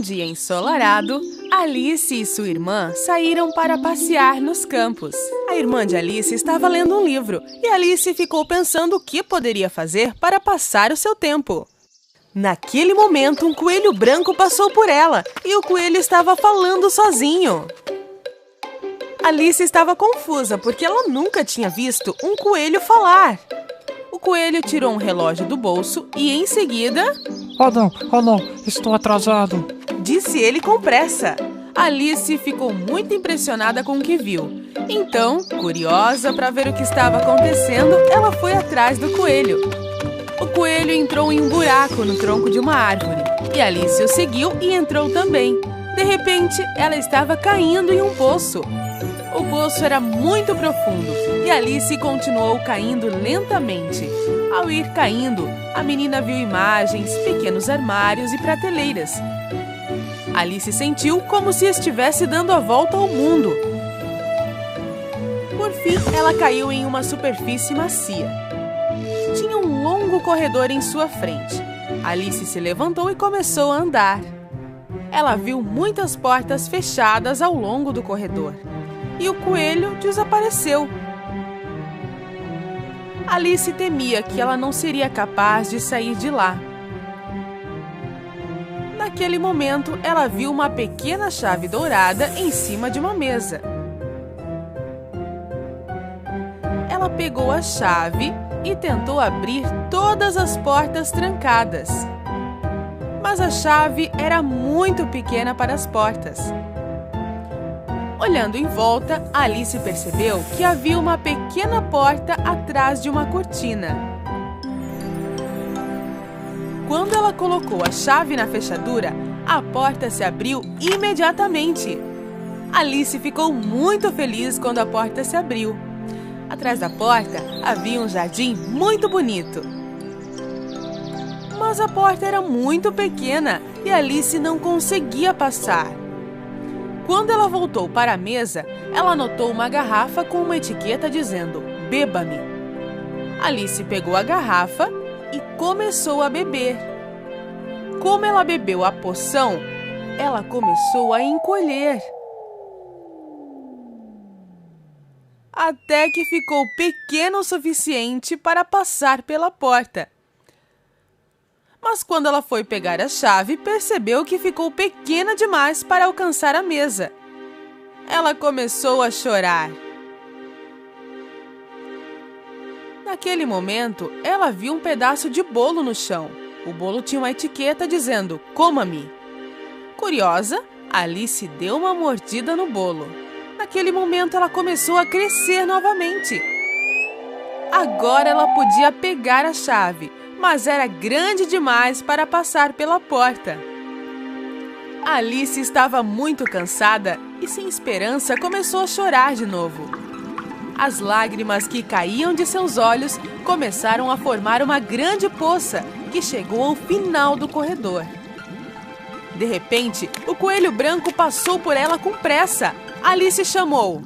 dia ensolarado, Alice e sua irmã saíram para passear nos campos. A irmã de Alice estava lendo um livro e Alice ficou pensando o que poderia fazer para passar o seu tempo. Naquele momento, um coelho branco passou por ela e o coelho estava falando sozinho. Alice estava confusa porque ela nunca tinha visto um coelho falar. O coelho tirou um relógio do bolso e, em seguida... Oh não, estou atrasado, disse ele com pressa. Alice ficou muito impressionada com o que viu. Então, curiosa para ver o que estava acontecendo, ela foi atrás do coelho. O coelho entrou em um buraco no tronco de uma árvore e Alice o seguiu e entrou também. De repente, ela estava caindo em um poço. O poço era muito profundo e Alice continuou caindo lentamente. Ao ir caindo, a menina viu imagens, pequenos armários e prateleiras. Alice sentiu como se estivesse dando a volta ao mundo. Por fim, ela caiu em uma superfície macia. Tinha um longo corredor em sua frente. Alice se levantou e começou a andar. Ela viu muitas portas fechadas ao longo do corredor. E o coelho desapareceu. Alice temia que ela não seria capaz de sair de lá. Naquele momento, ela viu uma pequena chave dourada em cima de uma mesa. Ela pegou a chave e tentou abrir todas as portas trancadas. Mas a chave era muito pequena para as portas. Olhando em volta, Alice percebeu que havia uma pequena porta atrás de uma cortina. Quando ela colocou a chave na fechadura, a porta se abriu imediatamente. Alice ficou muito feliz quando a porta se abriu. Atrás da porta havia um jardim muito bonito. Mas a porta era muito pequena e Alice não conseguia passar. Quando ela voltou para a mesa, ela notou uma garrafa com uma etiqueta dizendo "Beba-me". Alice pegou a garrafa e começou a beber. Como ela bebeu a poção, ela começou a encolher. Até que ficou pequeno o suficiente para passar pela porta. Mas quando ela foi pegar a chave, percebeu que ficou pequena demais para alcançar a mesa. Ela começou a chorar. Naquele momento, ela viu um pedaço de bolo no chão. O bolo tinha uma etiqueta dizendo "Coma-me". Curiosa, Alice deu uma mordida no bolo. Naquele momento, ela começou a crescer novamente. Agora ela podia pegar a chave, mas era grande demais para passar pela porta. Alice estava muito cansada e, sem esperança, começou a chorar de novo. As lágrimas que caíam de seus olhos começaram a formar uma grande poça que chegou ao final do corredor. De repente, o coelho branco passou por ela com pressa. Alice chamou: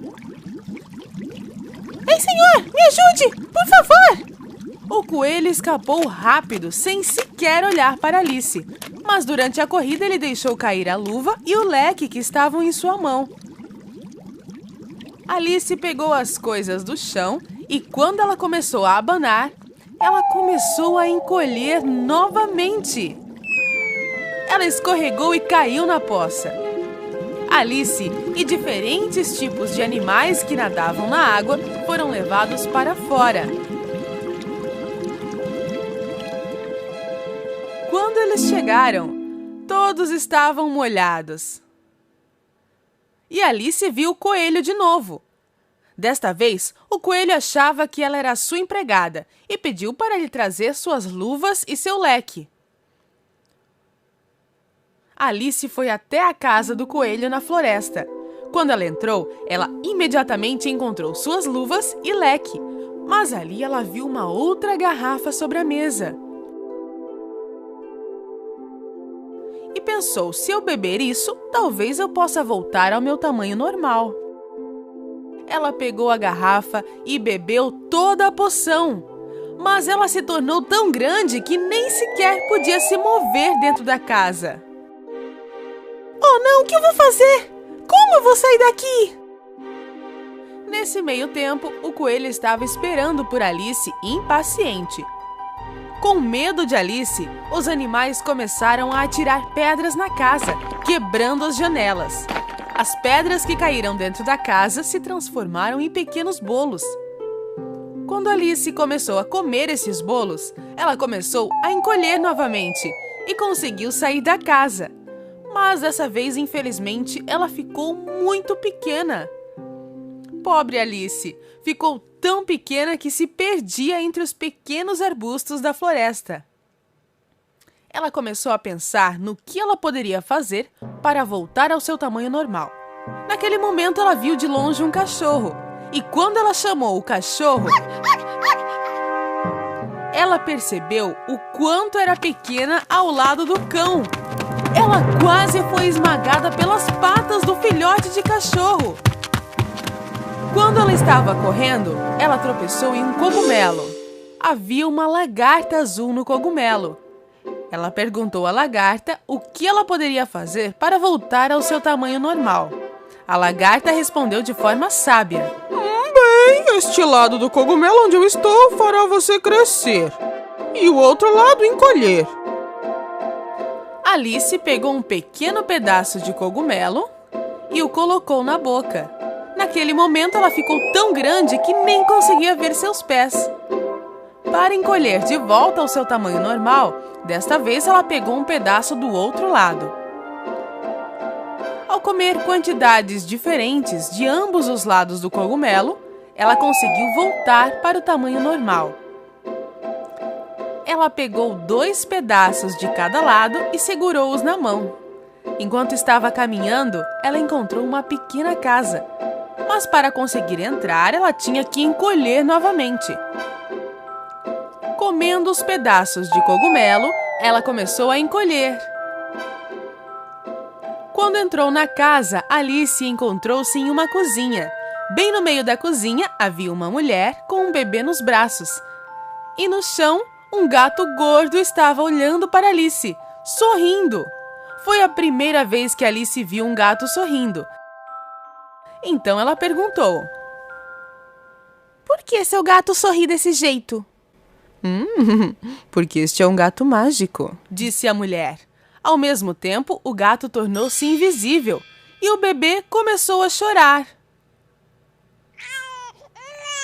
"Ei, senhor, me ajude, por favor!" O coelho escapou rápido, sem sequer olhar para Alice. Mas durante a corrida ele deixou cair a luva e o leque que estavam em sua mão. Alice pegou as coisas do chão e quando ela começou a abanar, ela começou a encolher novamente. Ela escorregou e caiu na poça. Alice e diferentes tipos de animais que nadavam na água foram levados para fora. Quando eles chegaram, todos estavam molhados. E Alice viu o coelho de novo. Desta vez, o coelho achava que ela era sua empregada e pediu para lhe trazer suas luvas e seu leque. Alice foi até a casa do coelho na floresta. Quando ela entrou, ela imediatamente encontrou suas luvas e leque. Mas ali ela viu uma outra garrafa sobre a mesa. E pensou, se eu beber isso, talvez eu possa voltar ao meu tamanho normal. Ela pegou a garrafa e bebeu toda a poção. Mas ela se tornou tão grande que nem sequer podia se mover dentro da casa. Oh, não, o que eu vou fazer? Como eu vou sair daqui? Nesse meio tempo, o coelho estava esperando por Alice, impaciente. Com medo de Alice, os animais começaram a atirar pedras na casa, quebrando as janelas. As pedras que caíram dentro da casa se transformaram em pequenos bolos. Quando Alice começou a comer esses bolos, ela começou a encolher novamente e conseguiu sair da casa. Mas dessa vez, infelizmente, ela ficou muito pequena. Pobre Alice, ficou tão pequena que se perdia entre os pequenos arbustos da floresta. Ela começou a pensar no que ela poderia fazer para voltar ao seu tamanho normal. Naquele momento, ela viu de longe um cachorro. E quando ela chamou o cachorro, ela percebeu o quanto era pequena ao lado do cão. Ela quase foi esmagada pelas patas do filhote de cachorro. Quando ela estava correndo, ela tropeçou em um cogumelo. Havia uma lagarta azul no cogumelo. Ela perguntou à lagarta o que ela poderia fazer para voltar ao seu tamanho normal. A lagarta respondeu de forma sábia. Bem, este lado do cogumelo onde eu estou fará você crescer. E o outro lado encolher. Alice pegou um pequeno pedaço de cogumelo e o colocou na boca. Naquele momento, ela ficou tão grande que nem conseguia ver seus pés. Para encolher de volta ao seu tamanho normal, desta vez ela pegou um pedaço do outro lado. Ao comer quantidades diferentes de ambos os lados do cogumelo, ela conseguiu voltar para o tamanho normal. Ela pegou 2 pedaços de cada lado e segurou-os na mão. Enquanto estava caminhando, ela encontrou uma pequena casa. Mas para conseguir entrar, ela tinha que encolher novamente. Comendo os pedaços de cogumelo, ela começou a encolher. Quando entrou na casa, Alice encontrou-se em uma cozinha. Bem no meio da cozinha havia uma mulher com um bebê nos braços. E no chão, um gato gordo estava olhando para Alice, sorrindo. Foi a primeira vez que Alice viu um gato sorrindo. Então ela perguntou: Por que seu gato sorri desse jeito? Porque este é um gato mágico, disse a mulher. Ao mesmo tempo, o gato tornou-se invisível e o bebê começou a chorar.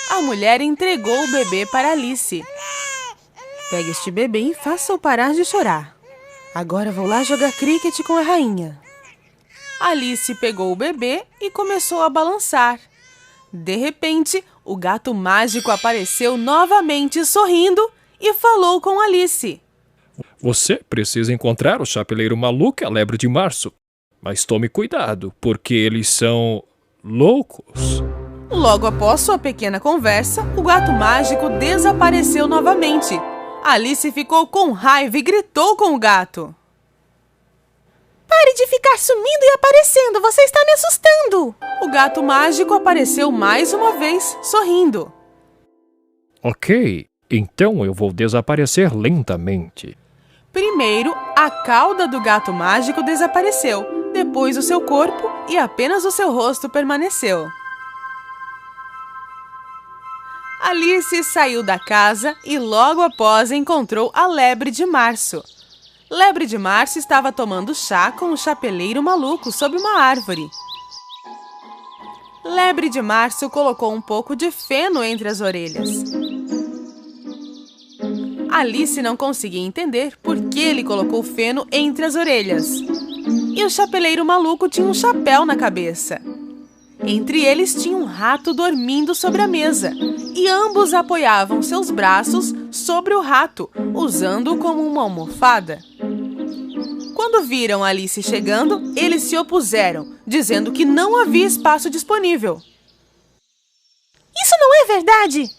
A mulher entregou o bebê para Alice. Pegue este bebê e faça-o parar de chorar. Agora vou lá jogar cricket com a rainha. Alice pegou o bebê e começou a balançar. De repente, o gato mágico apareceu novamente sorrindo e falou com Alice. Você precisa encontrar o chapeleiro maluco e a lebre de março. Mas tome cuidado, porque eles são loucos. Logo após sua pequena conversa, o gato mágico desapareceu novamente. Alice ficou com raiva e gritou com o gato. Pare de ficar sumindo e aparecendo, você está me assustando! O gato mágico apareceu mais uma vez, sorrindo. Ok, então eu vou desaparecer lentamente. Primeiro, a cauda do gato mágico desapareceu, depois o seu corpo e apenas o seu rosto permaneceu. Alice saiu da casa e logo após encontrou a lebre de março. Lebre de março estava tomando chá com o chapeleiro maluco sob uma árvore. Lebre de março colocou um pouco de feno entre as orelhas. Alice não conseguia entender por que ele colocou feno entre as orelhas. E o chapeleiro maluco tinha um chapéu na cabeça. Entre eles tinha um rato dormindo sobre a mesa, e ambos apoiavam seus braços sobre o rato, usando-o como uma almofada. Quando viram Alice chegando, eles se opuseram, dizendo que não havia espaço disponível. Isso não é verdade!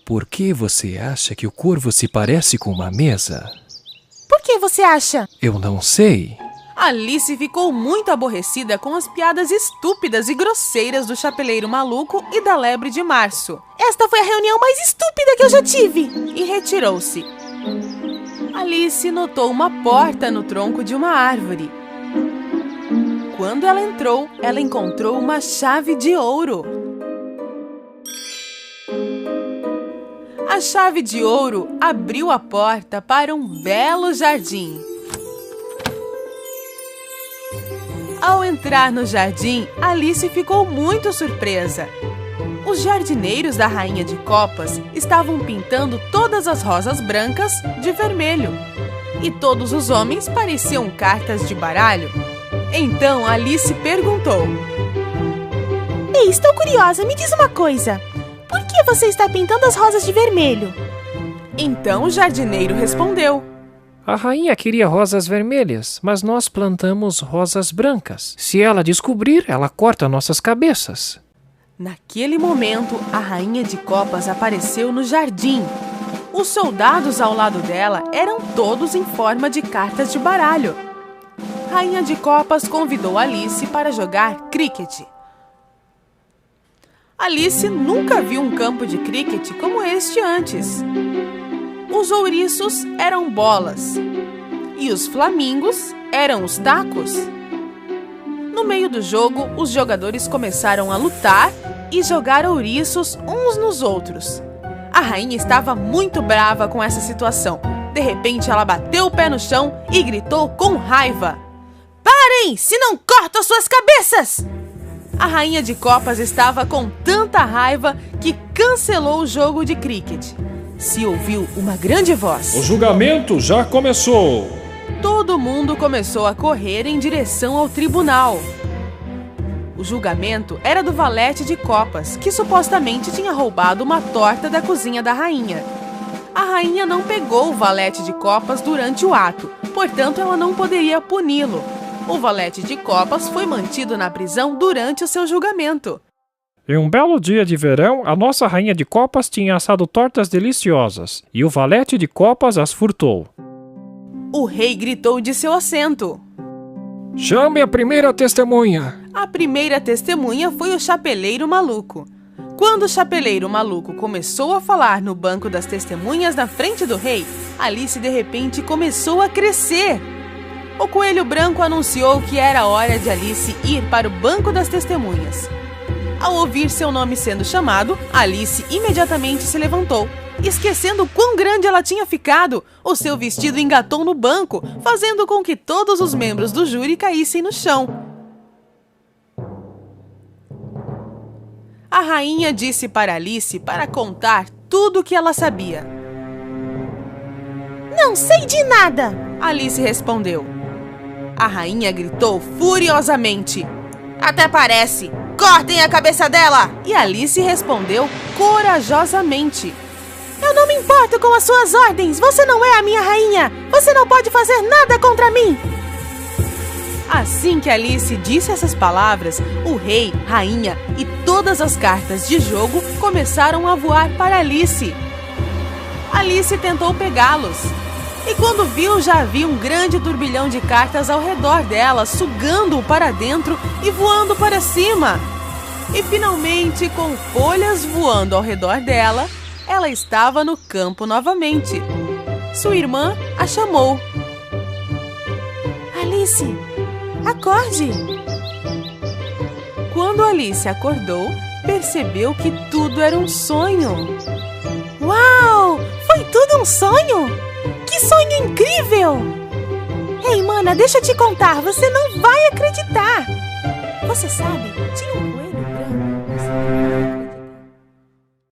Por que você acha que o corvo se parece com uma mesa? Por que você acha? Eu não sei. Alice ficou muito aborrecida com as piadas estúpidas e grosseiras do chapeleiro maluco e da lebre de março. Esta foi a reunião mais estúpida que eu já tive! E retirou-se. Alice notou uma porta no tronco de uma árvore. Quando ela entrou, ela encontrou uma chave de ouro. A chave de ouro abriu a porta para um belo jardim. Ao entrar no jardim, Alice ficou muito surpresa. Os jardineiros da Rainha de Copas estavam pintando todas as rosas brancas de vermelho. E todos os homens pareciam cartas de baralho. Então Alice perguntou: Ei, estou curiosa, me diz uma coisa. Por que você está pintando as rosas de vermelho? Então o jardineiro respondeu: A rainha queria rosas vermelhas, mas nós plantamos rosas brancas. Se ela descobrir, ela corta nossas cabeças. Naquele momento, a Rainha de Copas apareceu no jardim. Os soldados ao lado dela eram todos em forma de cartas de baralho. Rainha de Copas convidou Alice para jogar cricket. Alice nunca viu um campo de cricket como este antes. Os ouriços eram bolas e os flamingos eram os tacos. No meio do jogo, os jogadores começaram a lutar e jogar ouriços uns nos outros. A rainha estava muito brava com essa situação. De repente, ela bateu o pé no chão e gritou com raiva: Parem, se não corto as suas cabeças! A Rainha de Copas estava com tanta raiva que cancelou o jogo de cricket. Se ouviu uma grande voz: O julgamento já começou! Todo mundo começou a correr em direção ao tribunal. O julgamento era do valete de Copas, que supostamente tinha roubado uma torta da cozinha da rainha. A rainha não pegou o valete de Copas durante o ato, portanto ela não poderia puni-lo. O valete de Copas foi mantido na prisão durante o seu julgamento. Em um belo dia de verão, a nossa rainha de Copas tinha assado tortas deliciosas, e o valete de Copas as furtou. O rei gritou de seu assento: Chame a primeira testemunha! A primeira testemunha foi o Chapeleiro Maluco. Quando o Chapeleiro Maluco começou a falar no banco das testemunhas na frente do rei, Alice de repente começou a crescer. O Coelho Branco anunciou que era hora de Alice ir para o banco das testemunhas. Ao ouvir seu nome sendo chamado, Alice imediatamente se levantou. Esquecendo quão grande ela tinha ficado, o seu vestido engatou no banco, fazendo com que todos os membros do júri caíssem no chão. A rainha disse para Alice para contar tudo o que ela sabia. Não sei de nada! Alice respondeu. A rainha gritou furiosamente: Até parece! Cortem a cabeça dela! E Alice respondeu corajosamente: Eu não me importo com as suas ordens! Você não é a minha rainha! Você não pode fazer nada contra mim! Assim que Alice disse essas palavras, o rei, rainha e todas as cartas de jogo começaram a voar para Alice. Alice tentou pegá-los. E quando viu, já havia um grande turbilhão de cartas ao redor dela, sugando-o para dentro e voando para cima. E finalmente, com folhas voando ao redor dela, ela estava no campo novamente. Sua irmã a chamou. Alice, acorde! Quando Alice acordou, percebeu que tudo era um sonho. Uau! Foi tudo um sonho? Que sonho incrível! Ei, mana, deixa eu te contar, você não vai acreditar! Você sabe, tinha um coelho branco.